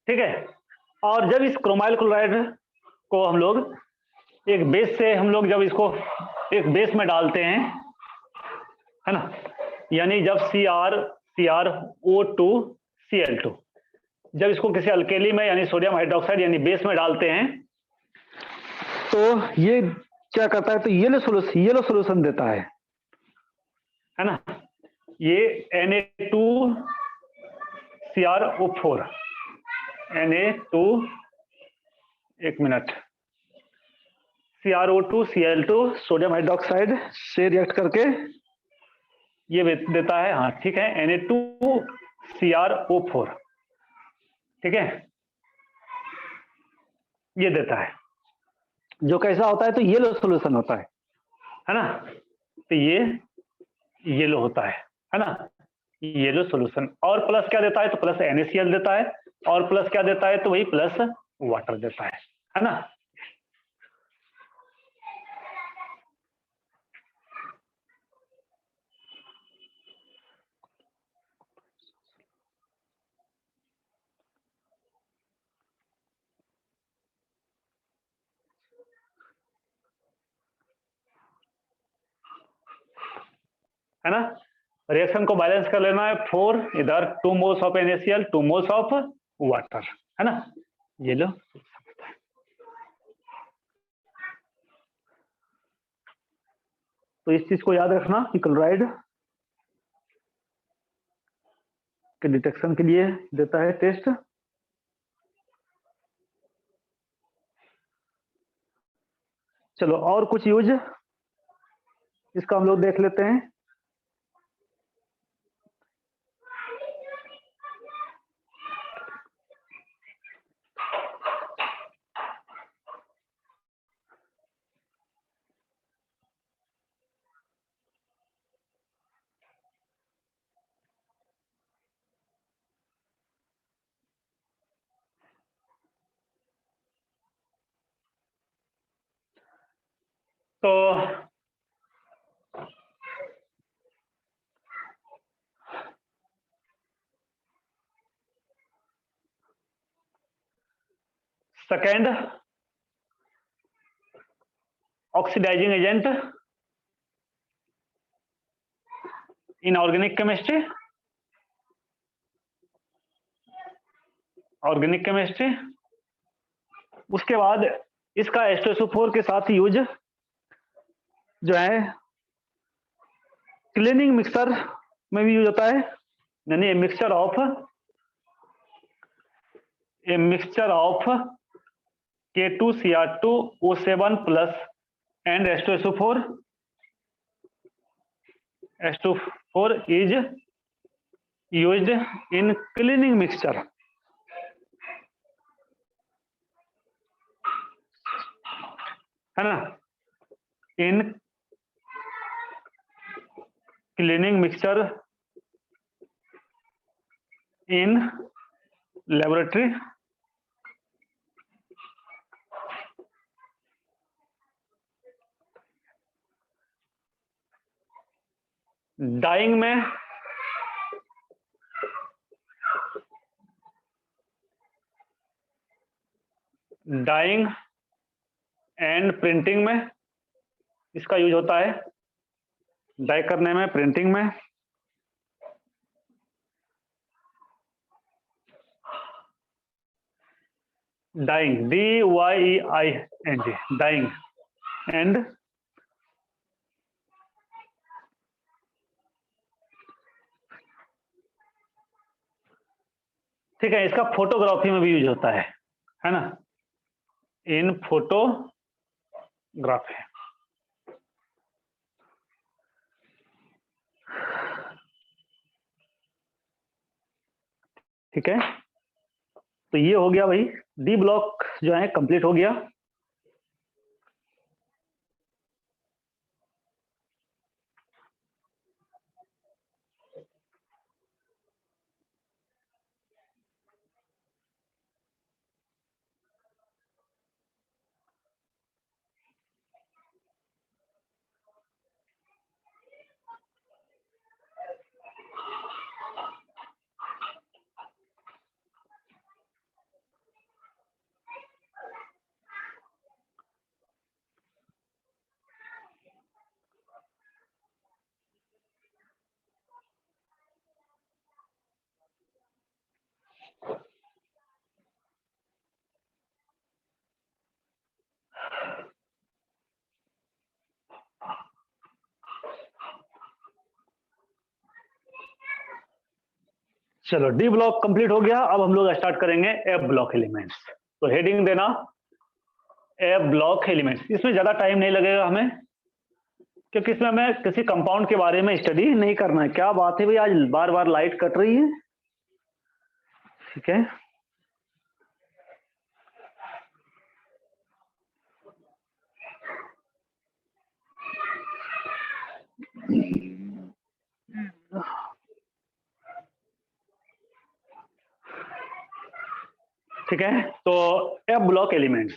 S1: ठीक है। और जब इस क्रोमाइल क्लोराइड को हम लोग एक बेस से, हम लोग जब इसको एक बेस में डालते हैं, है ना, यानी जब CrO2Cl2, जब इसको किसी अल्केली में यानी सोडियम हाइड्रोक्साइड यानी बेस में डालते हैं, तो ये क्या करता है? तो येलो सोल्यूशन देता है ना। ये Na2CrO4, Na2, एक मिनट, CrO2Cl2 सोडियम हाइड्रोक्साइड से रिएक्ट करके ये देता है, हाँ ठीक है, Na2CrO4, ठीक है, ये देता है, जो कैसा होता है? तो येलो सोल्यूशन होता है ना। तो ये येलो होता है ना। ये लो सॉल्यूशन, और प्लस क्या देता है तो प्लस NaCl देता है, और प्लस क्या देता है तो वही प्लस वाटर देता है ना। है ना, रिएक्शन को बैलेंस कर लेना है, 4 इधर 2 moles of NaCl 2 moles of water, है ना। ये लो, तो इस चीज को याद रखना कि क्लोराइड के डिटेक्शन के लिए देता है टेस्ट। चलो और कुछ यूज इसका हम लोग देख लेते हैं। तो second oxidising agent in organic chemistry, organic chemistry. उसके बाद इसका H2SO4 के साथ यूज जो है क्लीनिंग मिक्सर में भी यूज होता है, यानी a mixture of K2Cr2O7 plus and H24 is used in cleaning mixture, है ना, in cleaning mixture in laboratory. Dyeing में डाइंग एंड प्रिंटिंग में इसका यूज होता है, डाई करने में, प्रिंटिंग में। डाइंग DYEING डाइंग एंड ठीक है, इसका फोटोग्राफी में भी यूज होता है ना, इन फोटोग्राफी। ठीक है, तो ये हो गया भाई, डी ब्लॉक जो है कंप्लीट हो गया। चलो डी ब्लॉक कंप्लीट हो गया, अब हम लोग स्टार्ट करेंगे एफ ब्लॉक एलिमेंट्स। तो हेडिंग देना एफ ब्लॉक एलिमेंट्स। इसमें ज्यादा टाइम नहीं लगेगा हमें, क्योंकि इसमें हमें किसी कंपाउंड के बारे में स्टडी नहीं करना है। क्या बात है भाई, आज बार बार लाइट कट रही है। ठीक है, ठीक है, तो एफ ब्लॉक एलिमेंट्स,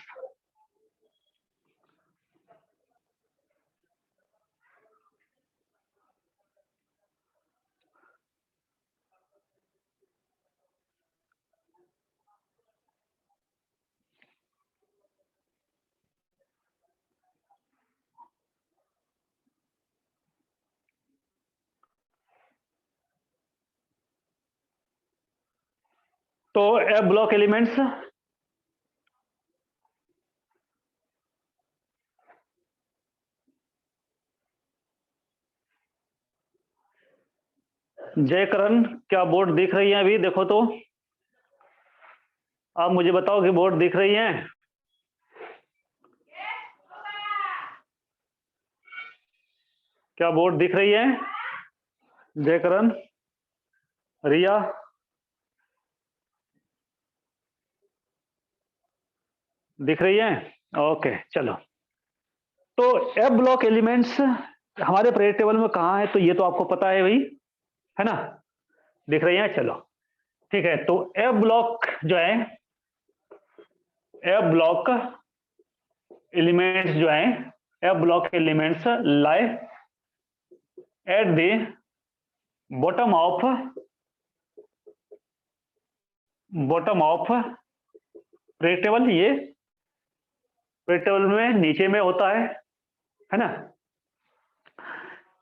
S1: तो एफ ब्लॉक एलिमेंट्स जय करण, क्या बोर्ड दिख रही है? अभी देखो तो आप मुझे बताओ कि बोर्ड दिख रही है? क्या बोर्ड दिख रही है? जय करण, रिया, दिख रही है? ओके, चलो। तो एफ ब्लॉक एलिमेंट्स हमारे पीरियड टेबल में कहाँ है? तो ये तो आपको पता है भाई, है ना? दिख रही है? चलो ठीक है। तो एफ ब्लॉक जो है, एफ ब्लॉक एलिमेंट्स जो है, F block elements lie at the bottom of period table. ये पीरियड टेबल में नीचे में होता है ना?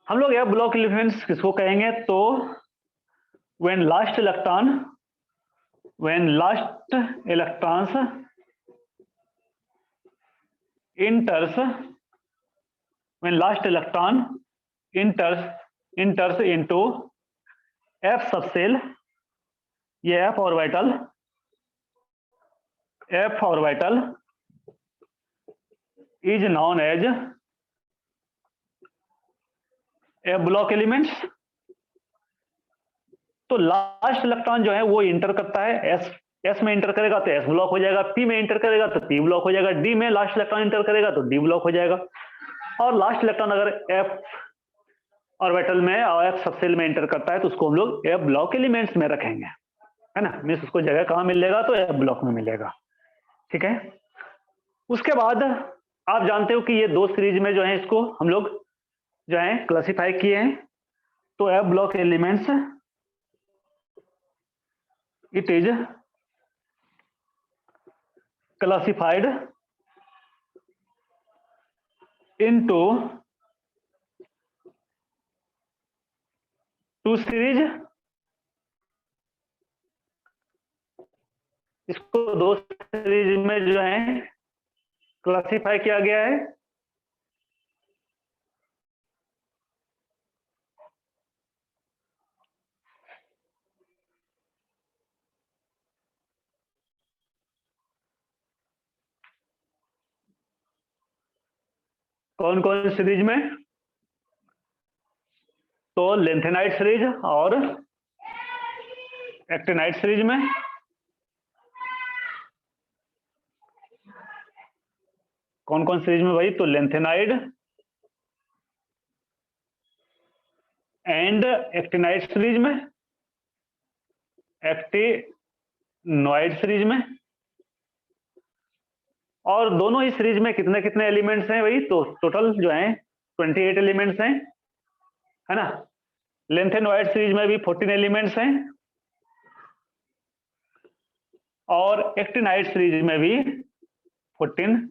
S1: हम लोग एफ ब्लॉक एलिमेंट्स किसको कहेंगे? तो when last electrons enters when last electron enters into f subshell, ये f orbital is known as f block elements। तो लास्ट इलेक्ट्रॉन जो है वो इंटर करता है, एस में इंटर करेगा तो एस ब्लॉक हो जाएगा, पी में इंटर करेगा तो पी ब्लॉक हो जाएगा, डी में लास्ट इलेक्ट्रॉन इंटर करेगा तो डी ब्लॉक हो जाएगा। और लास्ट इलेक्ट्रॉन अगर एफ ऑर्बिटल में और एफ सबसेल में इंटर करता है तो उसको हम लोग एफ ब्लॉक एलिमेंट्स में रखेंगे, है ना? मीन्स उसको जगह कहाँ मिलेगा? तो एफ ब्लॉक में मिलेगा। ठीक है। उसके बाद आप जानते हो कि ये दो सीरीज में जो है इसको हम लोग जो है क्लासिफाई किए हैं। तो F block elements it is classified into two series। इसको दो सीरीज में जो है क्लासिफाई किया गया है। कौन कौन सीरीज में? तो लेंथेनाइट सीरीज और एक्टिनाइट सीरीज में। कौन कौन सीरीज में भाई? तो लेंथेनाइड एंड एक्टिनाइट सीरीज में, एक्टिनॉइड सीरीज में। और दोनों ही सीरीज में कितने कितने एलिमेंट्स हैं भाई? तो टोटल जो है 28 एलिमेंट्स हैं, है ना? लेंथेनॉइड सीरीज में भी 14 एलिमेंट्स हैं और एक्टिनाइड सीरीज में भी 14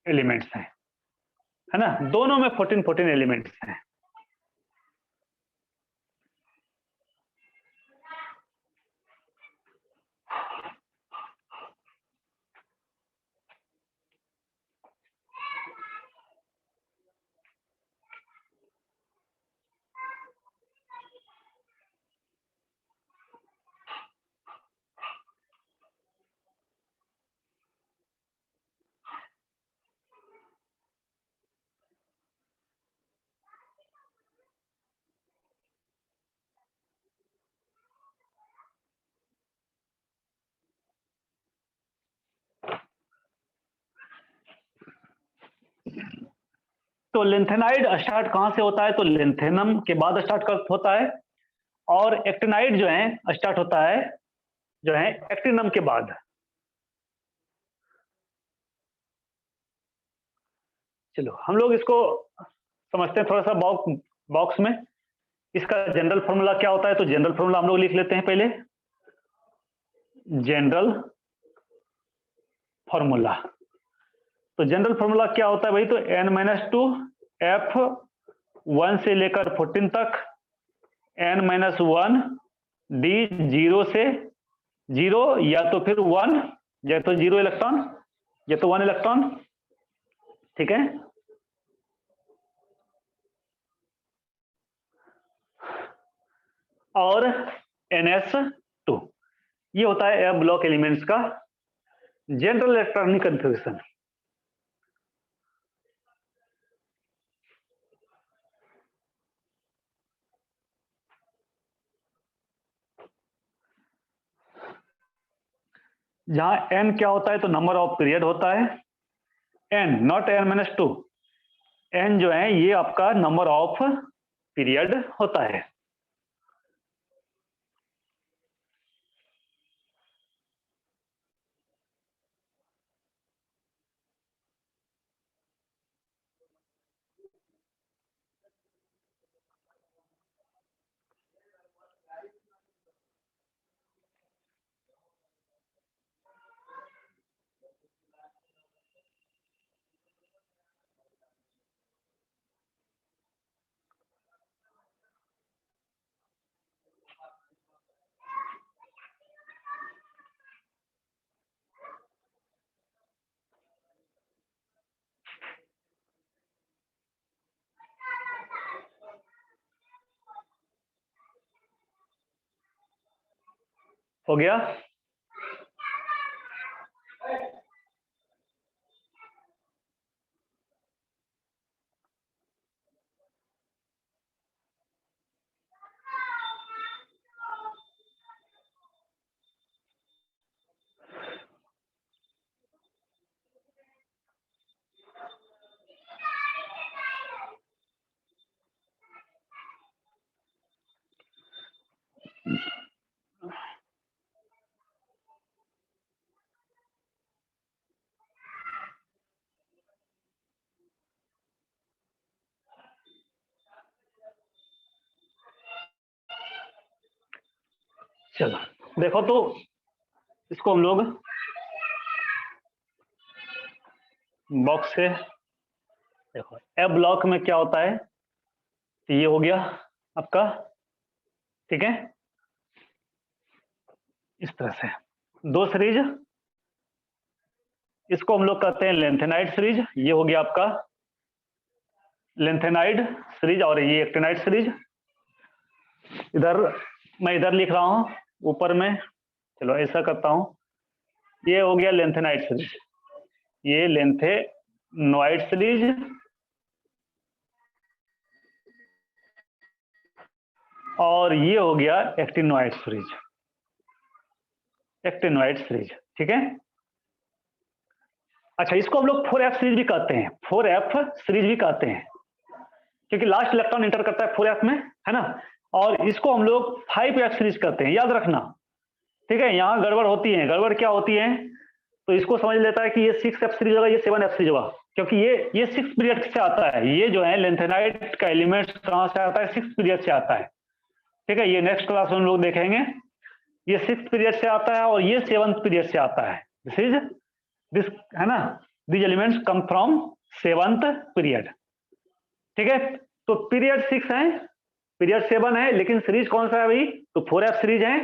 S1: एलिमेंट्स हैं, है ना? दोनों में 14 एलिमेंट्स हैं। तो लेंथेनाइड स्टार्ट कहां से होता है? तो लेंथेनम के बाद स्टार्ट होता है। और एक्टिनाइड जो है स्टार्ट होता है जो है एक्टिनम के बाद। चलो हम लोग इसको समझते हैं थोड़ा सा बॉक्स में। इसका जनरल फॉर्मूला क्या होता है, तो जनरल फॉर्मूला हम लोग लिख लेते हैं पहले। जनरल फॉर्मूला, तो जनरल फॉर्मूला क्या होता है भाई, तो n-2 f1 से लेकर 14 तक n-1 d 0 से 0 या तो फिर 1 या तो 0 इलेक्ट्रॉन या तो 1 इलेक्ट्रॉन, ठीक है। और ns2 ये होता है f ब्लॉक एलिमेंट्स का जनरल इलेक्ट्रॉनिक कन्फिग्रेशन। जहां n क्या होता है, तो नंबर ऑफ पीरियड होता है। n नॉट n-2, n जो है ये आपका नंबर ऑफ पीरियड होता है। हो गया। चलो देखो, तो इसको हम लोग बॉक्स से देखो, एफ ब्लॉक में क्या होता है, तो ये हो गया आपका, ठीक है। इस तरह से दो सीरीज, इसको हम लोग कहते हैं लेंथेनाइड सीरीज, ये हो गया आपका लेंथेनाइड सीरीज, और ये एक्टिनाइड सीरीज। इधर मैं इधर लिख रहा हूं ऊपर में, चलो ऐसा करता हूं, ये हो गया लेंथेनाइड सीरीज, ये लेंथेनॉइड सीरीज, और ये हो गया एक्टिनॉइड सीरीज, एक्टिनॉइड सीरीज, ठीक है। अच्छा, इसको हम लोग 4f सीरीज भी कहते हैं, 4f सीरीज भी कहते हैं, क्योंकि लास्ट इलेक्ट्रॉन इंटर करता है 4f में, है ना। और इसको हम लोग 5f सीरीज कहते हैं, याद रखना, ठीक है। यहां गड़बड़ होती है, गड़बड़ क्या होती है, तो इसको समझ लेता है कि ये 6f सीरीज होगा, ये 7f सीरीज होगा, क्योंकि ये 6 पीरियड से आता है। ये जो है लेंथेनाइड का एलिमेंट्स कहां से आता है, 6 पीरियड से आता है, ठीक है। ये नेक्स्ट क्लास में हम लोग देखेंगे, ये 6 पीरियड से आता है और ये 7th पीरियड से आता है। दिस है ना, these elements come from 7th period, ठीक है। तो पीरियड 6 है, पीरियड 7 है, लेकिन सीरीज कौन सा है भाई, तो 4f सीरीज है,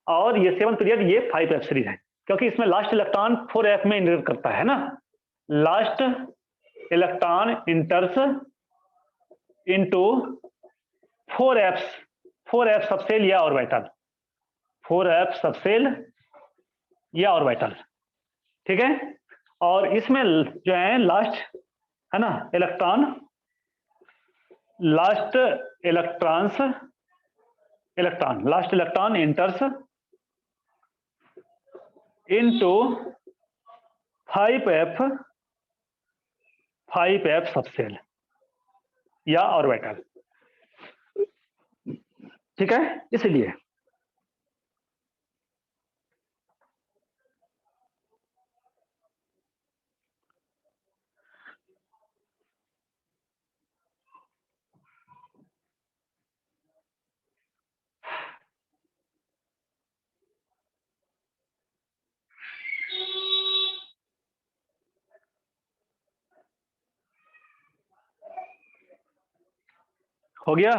S1: और ये 7 पीरियड ये 5f सीरीज है, क्योंकि इसमें लास्ट इलेक्ट्रॉन 4f में इंटर करता है ना, last electron इंटर्स into 4f, 4f subshell या ऑर्बिटल, 4f सबसेल या ऑर्बिटल, ठीक है। और इसमें जो है लास्ट, है ना, electron, last electrons, last electron इंटर्स into 5f, 5f subshell या ऑर्बिटल, ठीक है। इसलिए हो गया?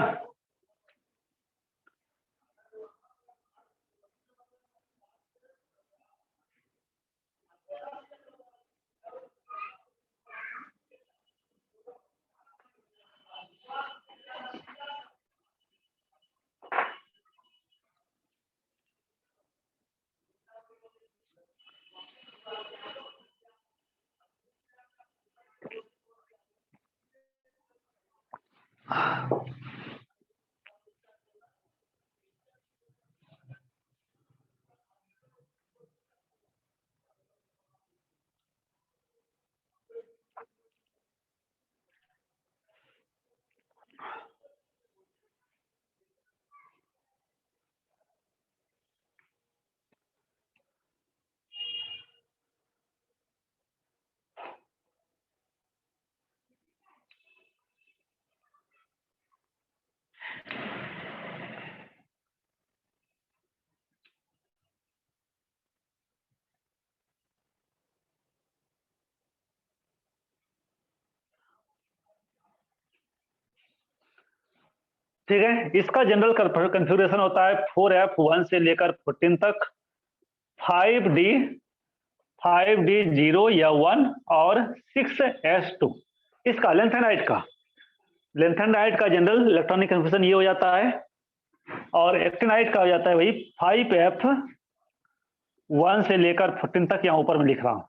S1: ठीक है, इसका जनरल कंफिग्रेशन होता है 4F1 से लेकर 14 तक, 5D 0 या 1 और 6S2। इसका लेंथ एंड हाइट का जनरल इलेक्ट्रॉनिक कंफिग्रेशन ये हो जाता है, और एक्टिनाइट का हो जाता है वही 5F1 से लेकर 14 तक। यहाँ ऊपर में लिख रहा हूं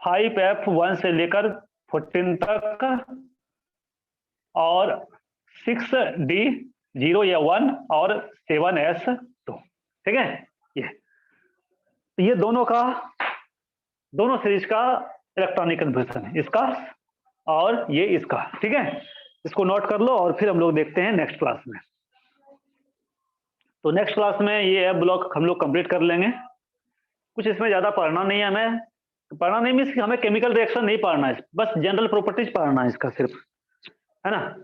S1: 5F1 से लेकर 14 तक और 6D 0 या 1 और 7S2। ठीक है, ये दोनों सीरीज का इलेक्ट्रॉनिक कन्वर्जन है, इसका और ये इसका। ठीक है, इसको नोट कर लो और फिर हम लोग देखते हैं नेक्स्ट क्लास में। तो नेक्स्ट क्लास में ये ब्लॉक हम लोग कंप्लीट कर लेंगे। कुछ इसमें ज्यादा पढ़ना नहीं है हमें, पढ़ना नहीं मीन्स हमें केमिकल रिएक्शन नहीं पढ़ना है, बस जनरल प्रॉपर्टीज पढ़ना है इसका सिर्फ, है ना।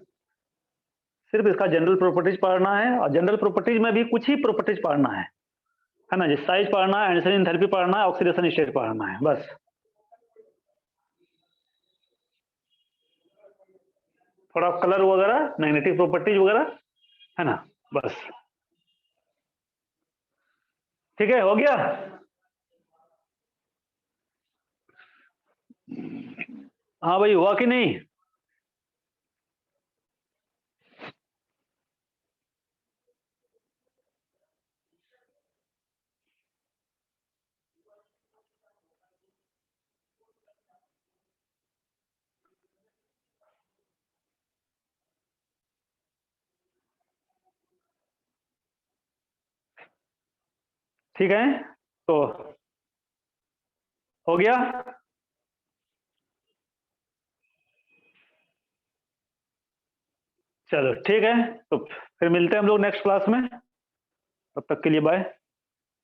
S1: सिर्फ इसका जनरल प्रॉपर्टीज पढ़ना है, और जनरल प्रॉपर्टीज में भी कुछ ही प्रॉपर्टीज पढ़ना है ना। जिस साइज पढ़ना है, एंसर एंथैल्पी पढ़ना है, ऑक्सीडेशन स्टेट पढ़ना है, बस। थोड़ा कलर वगैरह, मैग्नेटिक प्रॉपर्टीज वगैरह, है ना, बस। ठीक है, हो गया। हाँ भाई, हुआ कि नहीं? ठीक है, तो हो गया। चलो ठीक है, तो फिर मिलते हैं हम लोग नेक्स्ट क्लास में। तब तक के लिए बाय।